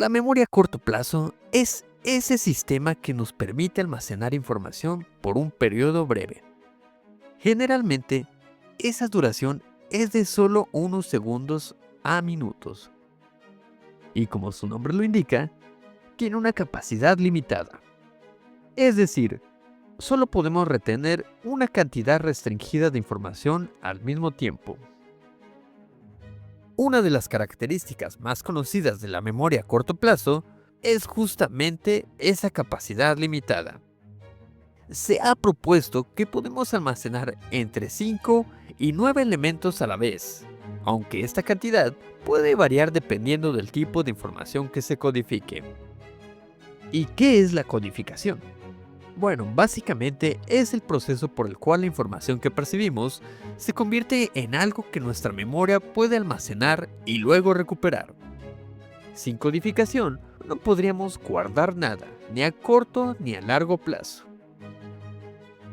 La memoria a corto plazo es ese sistema que nos permite almacenar información por un periodo breve. Generalmente, esa duración es de solo unos segundos a minutos. Y como su nombre lo indica, tiene una capacidad limitada. Es decir, solo podemos retener una cantidad restringida de información al mismo tiempo. Una de las características más conocidas de la memoria a corto plazo es justamente esa capacidad limitada. Se ha propuesto que podemos almacenar entre 5 y 9 elementos a la vez, aunque esta cantidad puede variar dependiendo del tipo de información que se codifique. ¿Y qué es la codificación? Bueno, básicamente es el proceso por el cual la información que percibimos se convierte en algo que nuestra memoria puede almacenar y luego recuperar. Sin codificación, no podríamos guardar nada, ni a corto ni a largo plazo.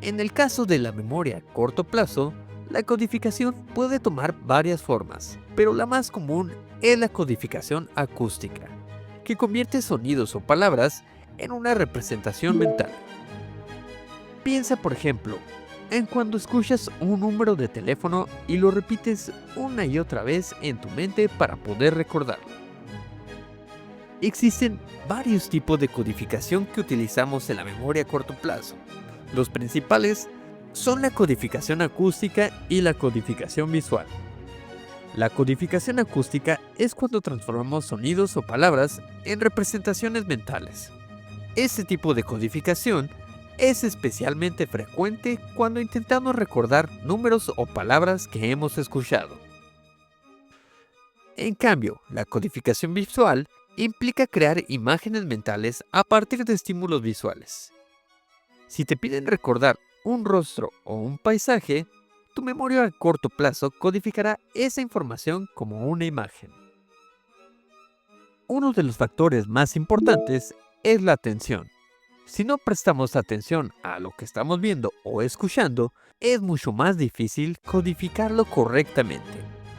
En el caso de la memoria a corto plazo, la codificación puede tomar varias formas, pero la más común es la codificación acústica, que convierte sonidos o palabras en una representación mental. Piensa, por ejemplo, en cuando escuchas un número de teléfono y lo repites una y otra vez en tu mente para poder recordarlo. Existen varios tipos de codificación que utilizamos en la memoria a corto plazo. Los principales son la codificación acústica y la codificación visual. La codificación acústica es cuando transformamos sonidos o palabras en representaciones mentales. Este tipo de codificación es especialmente frecuente cuando intentamos recordar números o palabras que hemos escuchado. En cambio, la codificación visual implica crear imágenes mentales a partir de estímulos visuales. Si te piden recordar un rostro o un paisaje, tu memoria a corto plazo codificará esa información como una imagen. Uno de los factores más importantes es la atención. Si no prestamos atención a lo que estamos viendo o escuchando, es mucho más difícil codificarlo correctamente.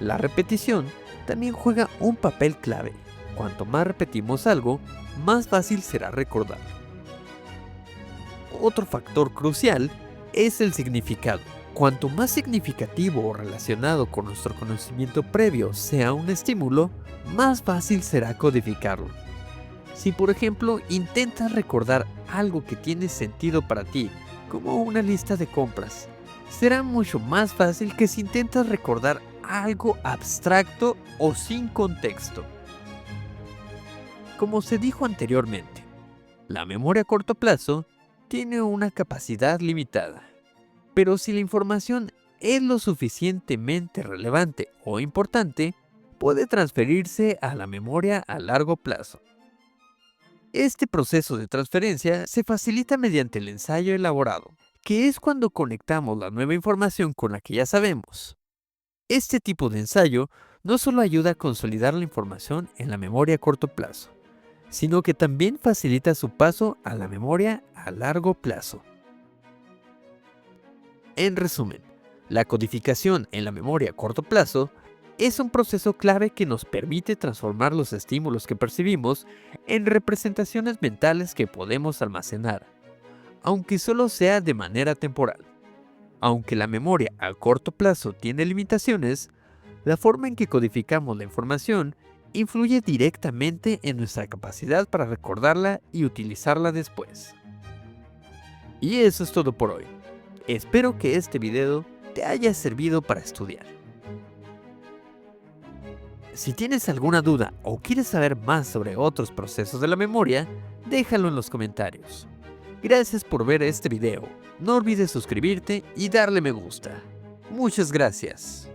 La repetición también juega un papel clave. Cuanto más repetimos algo, más fácil será recordarlo. Otro factor crucial es el significado. Cuanto más significativo o relacionado con nuestro conocimiento previo sea un estímulo, más fácil será codificarlo. Si por ejemplo intentas recordar algo que tiene sentido para ti, como una lista de compras, será mucho más fácil que si intentas recordar algo abstracto o sin contexto. Como se dijo anteriormente, la memoria a corto plazo tiene una capacidad limitada, pero si la información es lo suficientemente relevante o importante, puede transferirse a la memoria a largo plazo. Este proceso de transferencia se facilita mediante el ensayo elaborado, que es cuando conectamos la nueva información con la que ya sabemos. Este tipo de ensayo no solo ayuda a consolidar la información en la memoria a corto plazo, sino que también facilita su paso a la memoria a largo plazo. En resumen, la codificación en la memoria a corto plazo es un proceso clave que nos permite transformar los estímulos que percibimos en representaciones mentales que podemos almacenar, aunque solo sea de manera temporal. Aunque la memoria a corto plazo tiene limitaciones, la forma en que codificamos la información influye directamente en nuestra capacidad para recordarla y utilizarla después. Y eso es todo por hoy. Espero que este video te haya servido para estudiar. Si tienes alguna duda o quieres saber más sobre otros procesos de la memoria, déjalo en los comentarios. Gracias por ver este video. No olvides suscribirte y darle me gusta. Muchas gracias.